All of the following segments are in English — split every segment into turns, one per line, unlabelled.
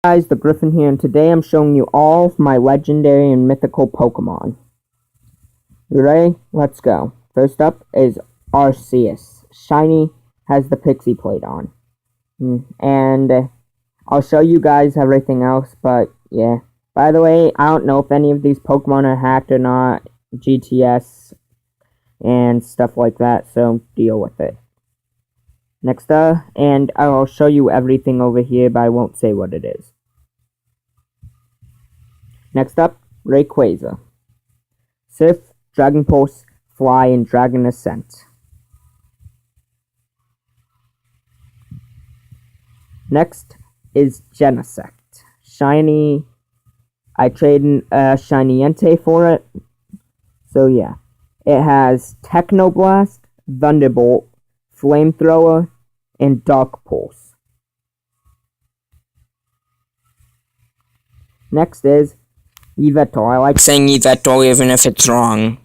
Guys, the Griffin here, and today I'm showing you all of my legendary and mythical Pokemon. You ready? Let's go. First up is Arceus. Shiny, has the Pixie plate on. And I'll show you guys everything else, but yeah. By the way, I don't know if any of these Pokemon are hacked or not, GTS, and stuff like that, so deal with it. Next up, and I'll show you everything over here, but I won't say what it is. Next up, Rayquaza. Surf, Dragon Pulse, Fly, and Dragon Ascent. Next is Genesect. Shiny. I traded a Shiny Entei for it. So yeah. It has Technoblast, Thunderbolt, Flamethrower, and Dark Pulse. Next is Yveltal. I like saying Yveltal even if it's wrong.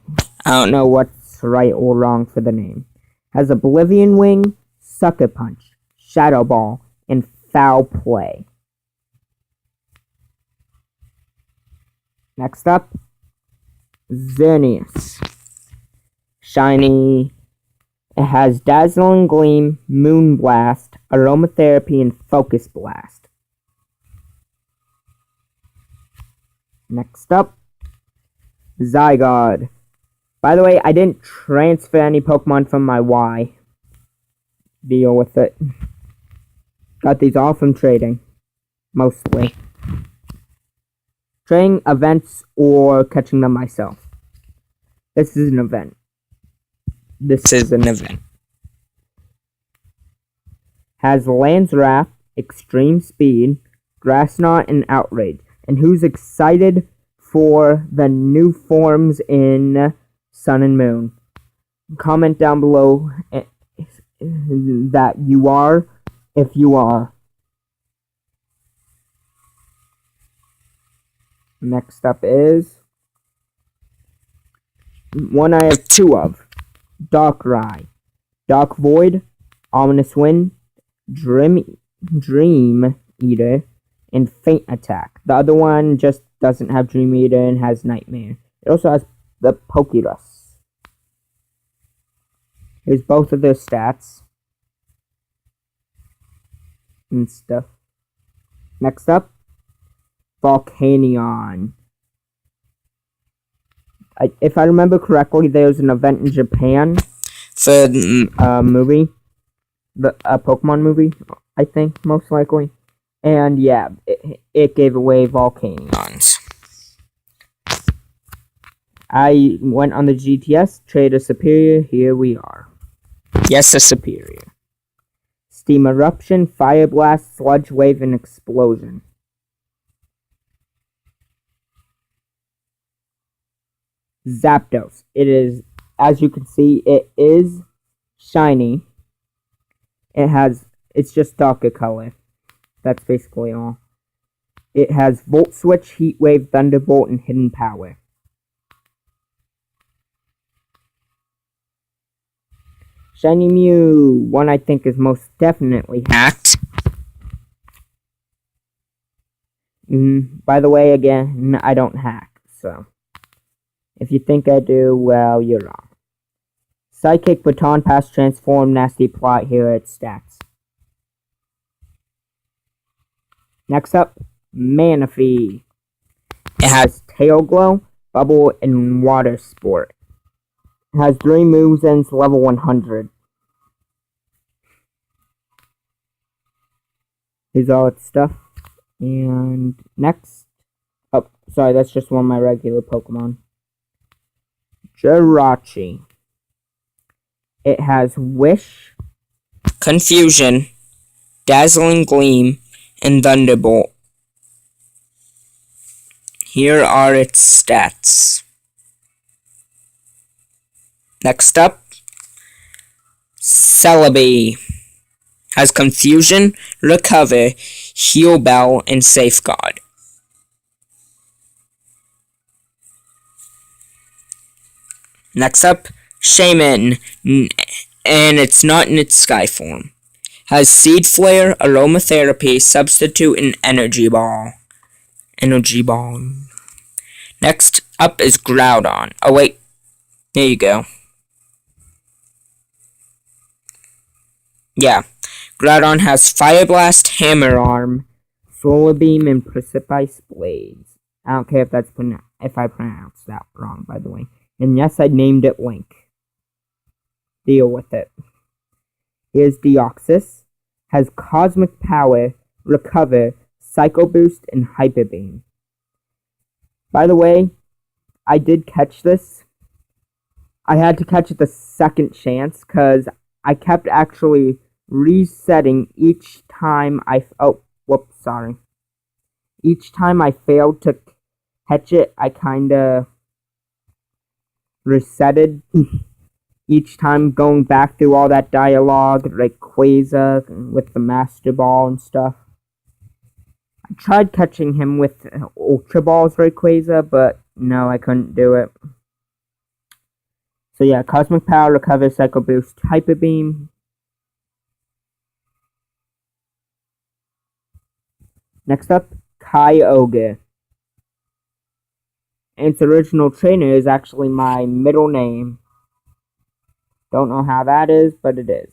I don't know what's right or wrong for the name. Has Oblivion Wing, Sucker Punch, Shadow Ball, and Foul Play. Next up, Xerneas. Shiny. It has Dazzling Gleam, Moonblast, Aromatherapy, and Focus Blast. Next up, Zygarde. By the way, I didn't transfer any Pokemon from my Y. Deal with it. Got these all from trading. Mostly. Trading events or catching them myself. This is an event. Has Land's Wrath, Extreme Speed, Grass Knot, and Outrage. And who's excited for the new forms in Sun and Moon? Comment down below that you are, if you are. Next up is one I have two of. Darkrai, Dark Void, Ominous Wind, Dream Eater, and Faint Attack. The other one just doesn't have Dream Eater and has Nightmare. It also has the Pokerus. Here's both of their stats and stuff. Next up, Volcanion. If I remember correctly, there's an event in Japan for a movie, a Pokemon movie, I think, most likely. And yeah, it gave away Volcanions. I went on the GTS, traded a Superior, here we are. Yes, a Superior. Steam Eruption, Fire Blast, Sludge Wave, and Explosion. Zapdos. It is, as you can see, it is shiny. It's just darker color. That's basically all. It has Volt Switch, Heat Wave, Thunderbolt, and Hidden Power. Shiny Mew. One I think is most definitely hacked. By the way, again, I don't hack, so if you think I do, well, you're wrong. Psychic, Baton Pass, Transform, Nasty Plot, here are its stats. Next up, Manaphy. It has Tail Glow, Bubble, and Water Sport. It has 3 moves and it's level 100. Here's all its stuff. And next, oh, sorry, that's just one of my regular Pokemon. Jirachi. It has Wish, Confusion, Dazzling Gleam, and Thunderbolt. Here are its stats. Next up, Celebi. Has Confusion, Recover, Heal Bell, and Safeguard. Next up, Shaman, and it's not in its Sky form. Has Seed Flare, Aromatherapy, Substitute, and Energy Ball. Energy Ball. Next up is Groudon. Oh wait, there you go. Yeah, Groudon has Fire Blast, Hammer Arm, Solar Beam, and Precipice Blades. I don't care if I pronounced that wrong, by the way. And yes, I named it Link. Deal with it. Here's Deoxys. Has Cosmic Power, Recover, Psycho Boost, and Hyper Beam. By the way, I did catch this. I had to catch it the second chance because I kept actually resetting each time Each time I failed to catch it, I kinda resetted. Each time going back through all that dialogue, Rayquaza with the Master Ball and stuff. I tried catching him with Ultra Ball's Rayquaza, but no, I couldn't do it. So yeah, Cosmic Power, Recover, Psycho Boost, Hyper Beam. Next up, Kyogre. And its original trainer is actually my middle name. Don't know how that is, but it is.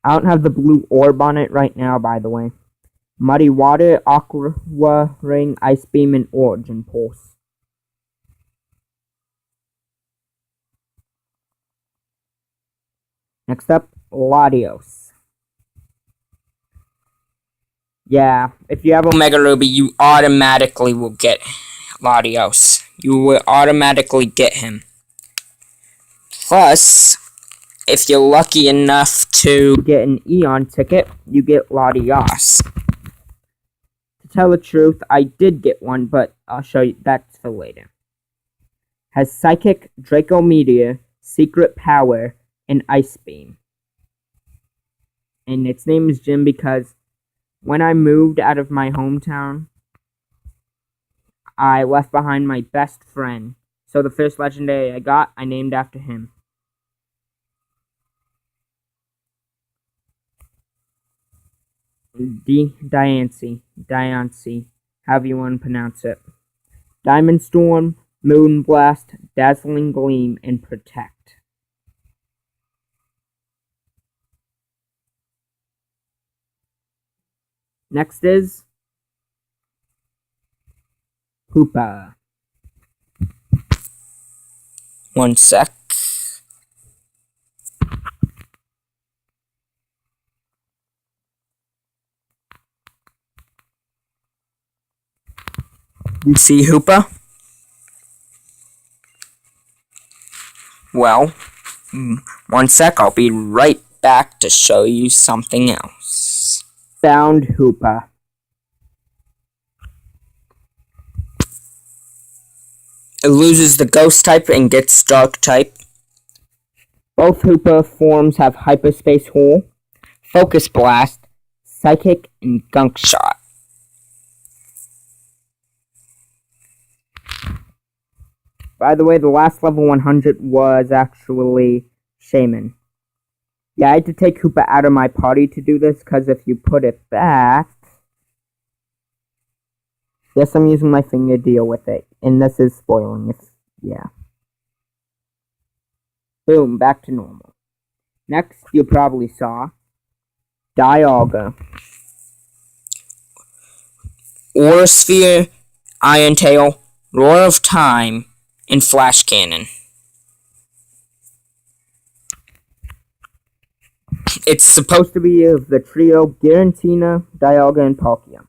I don't have the blue orb on it right now, by the way. Muddy Water, Aqua Ring, Ice Beam, and Origin Pulse. Next up, Latios. Yeah, if you have Omega Ruby, you automatically will get Latios. You will automatically get him. Plus, if you're lucky enough to get an Eon ticket, you get Latios. To tell the truth, I did get one, but I'll show you that's for later. Has Psychic, Draco Meteor, Secret Power, and Ice Beam. And its name is Jim because when I moved out of my hometown, I left behind my best friend. So the first legendary I got, I named after him. Diancie, however you want to pronounce it. Diamond Storm, Moon Blast, Dazzling Gleam, and Protect. Next is Hoopa. One sec. You see Hoopa? Well, one sec, I'll be right back to show you something else. Found Hoopa. It loses the Ghost type and gets Dark type. Both Hoopa forms have Hyperspace Hole, Focus Blast, Psychic, and Gunk Shot. By the way, the last level 100 was actually Shaman. Yeah, I had to take Hoopa out of my party to do this, because if you put it back... Yes, I'm using my finger to deal with it, and this is spoiling it. Yeah. Boom, back to normal. Next, you probably saw Dialga. Aura Sphere, Iron Tail, Roar of Time, and Flash Cannon. It's supposed to be of the trio Giratina, Dialga, and Palkia.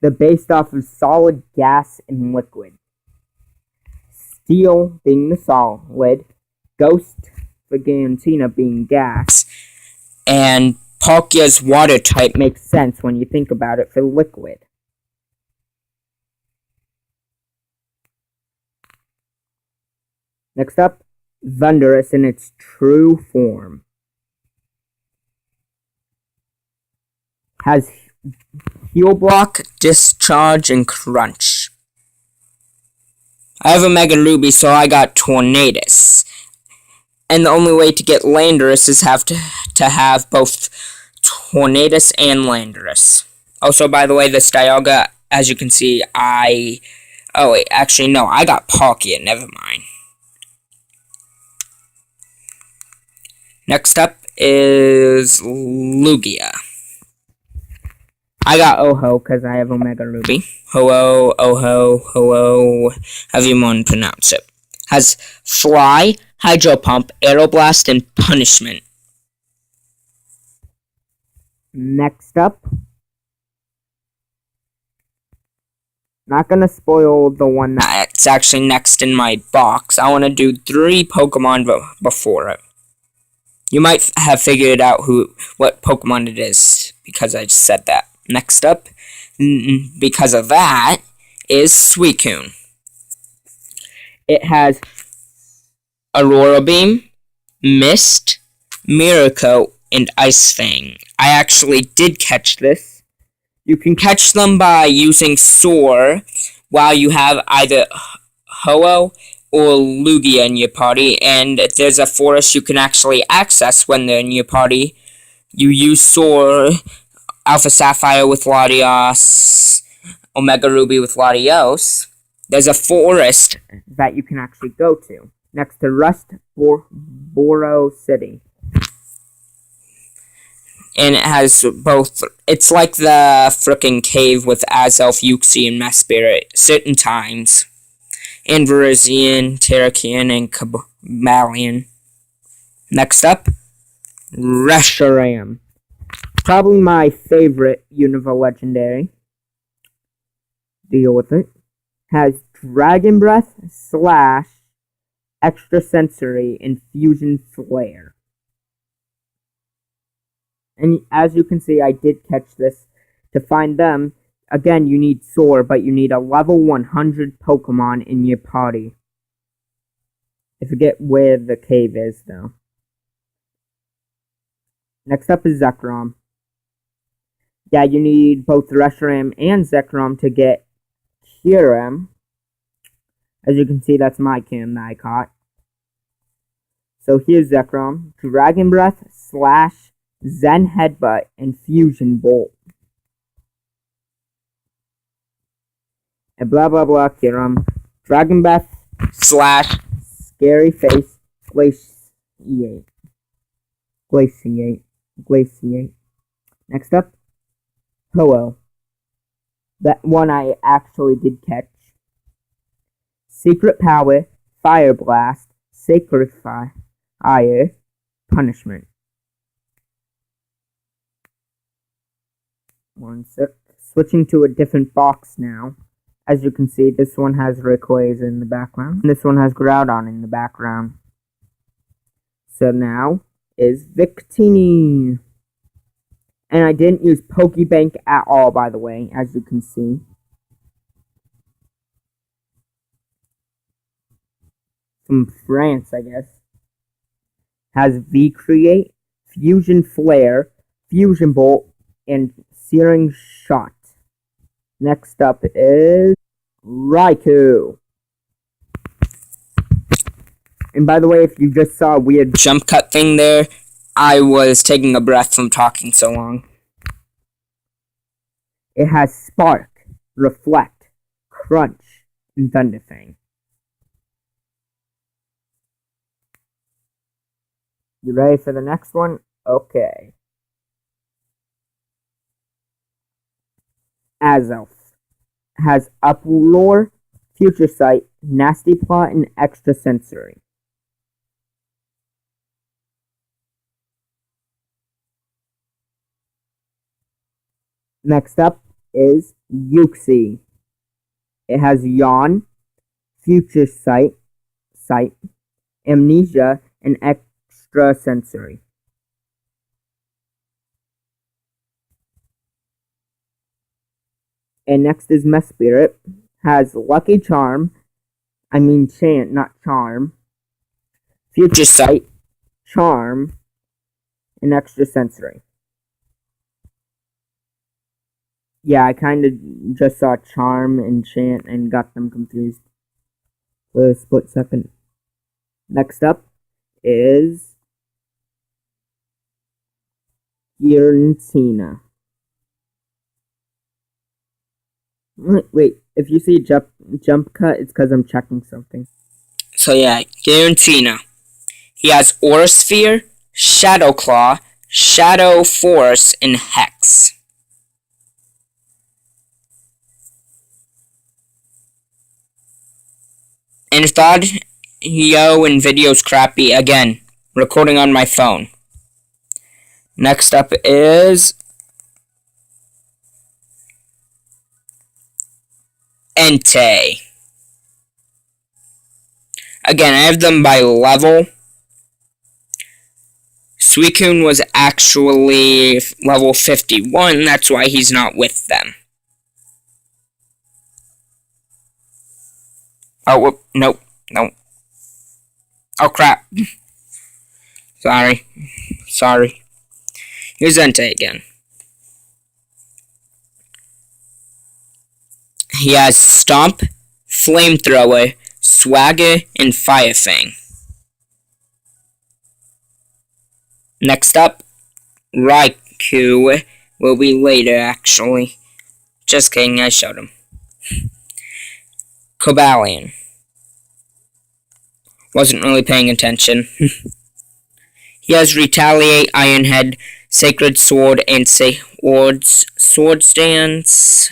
They're based off of solid, gas, and liquid. Steel being the solid, Ghost for Giratina being gas, and Palkia's water type makes sense when you think about it for liquid. Next up, Thundurus in its true form. Has Heal Block, Discharge, and Crunch. I have a Mega Ruby, so I got Tornadus. And the only way to get Landorus is to have both Tornadus and Landorus. Also, by the way, this Dialga, as you can see, oh wait, actually no, I got Palkia, never mind. Next up is Lugia. I got Oho because I have Omega Ruby. Ho-Oh, Oho, Ho-Oh, however you want to pronounce it. Has Fly, Hydro Pump, Aeroblast, and Punishment. Next up, not gonna spoil the one that's actually next in my box. I want to do 3 Pokemon before it. You might have figured out what Pokemon it is because I just said that. Next up, because of that, is Suicune. It has Aurora Beam, Mist, Mirror Coat, and Ice Fang. I actually did catch this. You can catch them by using Soar while you have either Ho-Oh or Lugia in your party, and there's a forest you can actually access when they're in your party. You use Soar, Alpha Sapphire with Latios, Omega Ruby with Latios. There's a forest that you can actually go to next to Rust Boro City. And it has both. It's like the frickin' cave with Azelf, Uxie, and Mesprit certain times. And Virizion, Terrakion, and Kabalion. Next up, Reshiram. Probably my favorite Unova Legendary. Deal with it. Has Dragon Breath / Extrasensory and Fusion Flare. And as you can see, I did catch this. To find them, again, you need Soar, but you need a level 100 Pokemon in your party. I forget where the cave is, though. Next up is Zekrom. Yeah, you need both Reshiram and Zekrom to get Kyurem. As you can see, that's my Kyurem that I caught. So here's Zekrom. Dragon Breath / Zen Headbutt and Fusion Bolt. And blah blah blah Kyurem. Dragon Breath / Scary Face Glaciate. Next up, Ho-Oh. That one I actually did catch. Secret Power, Fire Blast, Sacred Fire, Punishment. One sec. Switching to a different box now. As you can see, this one has Rayquaza in the background. And this one has Groudon in the background. So now is Victini. And I didn't use Pokebank at all, by the way, as you can see. From France, I guess. Has V-Create, Fusion Flare, Fusion Bolt, and Searing Shot. Next up is Raikou. And by the way, if you just saw a weird jump cut thing there, I was taking a breath from talking so long. It has Spark, Reflect, Crunch, and Thunderfang. You ready for the next one? Okay. Azelf has Uproar, Future Sight, Nasty Plot, and Extrasensory. Next up is Uxie. It has Yawn, Future Sight, Amnesia, and Extrasensory. And next is Mesprit. Has Lucky Charm, Chant, not Charm, Future Sight, Charm, and Extrasensory. Yeah, I kind of just saw Charm and Chant and got them confused for a split second. Next up is Giratina. Wait, if you see jump cut, it's because I'm checking something. So yeah, Giratina. He has Aura Sphere, Shadow Claw, Shadow Force, and Hex. And if the audio and video's crappy, again, recording on my phone. Next up is Entei. Again, I have them by level. Suicune was actually level 51, that's why he's not with them. Oh, whoop, nope, nope. Oh, crap. Sorry. Here's Entei again. He has Stomp, Flamethrower, Swagger, and Fire Fang. Next up, Raikou will be later, actually. Just kidding, I showed him. Cobalion. Wasn't really paying attention. He has Retaliate, Iron Head, Sacred Sword, and Sword Stance.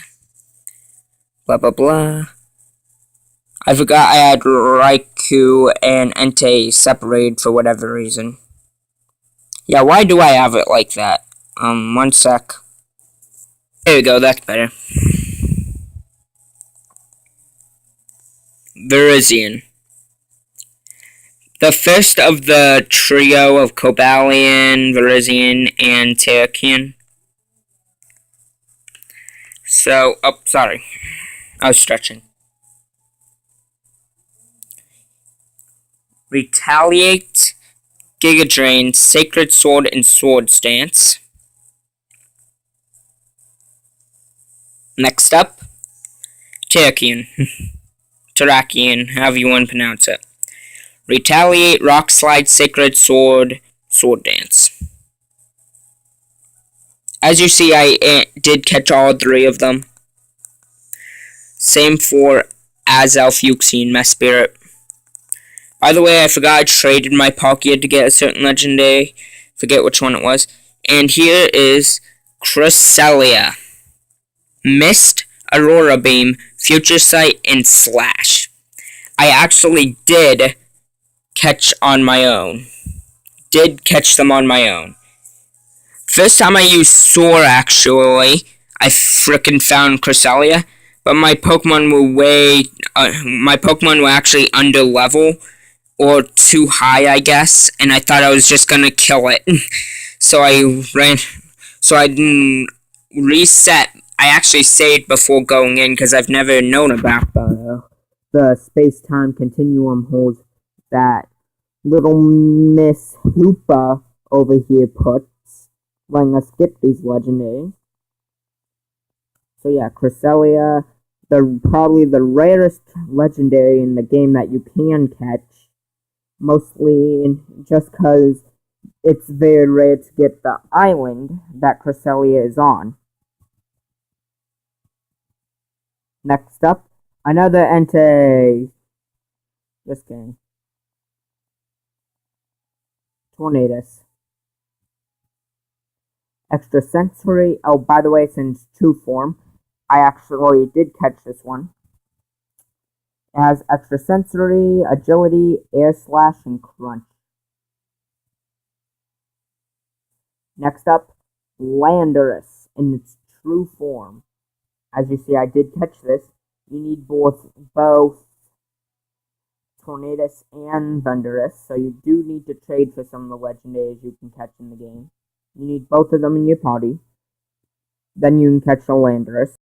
Blah blah blah. I forgot I had Raikou and Entei separated for whatever reason. Yeah, why do I have it like that? One sec. There we go, that's better. Virizion. The first of the trio of Cobalion, Virizion, and Terrakion. So, oh, sorry. I was stretching. Retaliate, Giga Drain, Sacred Sword, and Sword Stance. Next up, Terrakion. Terrakion, however you want to pronounce it. Retaliate, Rock Slide, Sacred Sword, Sword Dance. As you see, I did catch all three of them. Same for Azelf, Uxie, and Mesprit. By the way, I forgot I traded my Palkia to get a certain legendary. Forget which one it was. And here is Cresselia. Mist, Aurora Beam, Future Sight, and Slash. I actually did catch on my own. Did catch them on my own. First time I used Soar, actually, I frickin' found Cresselia, but my Pokemon were actually under level, or too high, I guess, and I thought I was just gonna kill it. So I didn't reset. I actually saved before going in, because I've never known about the space-time continuum holes that little Miss Hoopa over here puts, letting us skip these legendaries. So yeah, Cresselia, probably the rarest legendary in the game that you can catch, mostly just because it's very rare to get the island that Cresselia is on. Next up, another Entei. Just kidding. Tornadus. Extrasensory. Oh, by the way, it's in 2 form. I actually did catch this one. It has Extrasensory, Agility, Air Slash, and Crunch. Next up, Landorus in its true form. As you see, I did catch this. You need both Tornadus and Thunderous, so you do need to trade for some of the legendaries you can catch in the game. You need both of them in your party. Then you can catch the Landorus.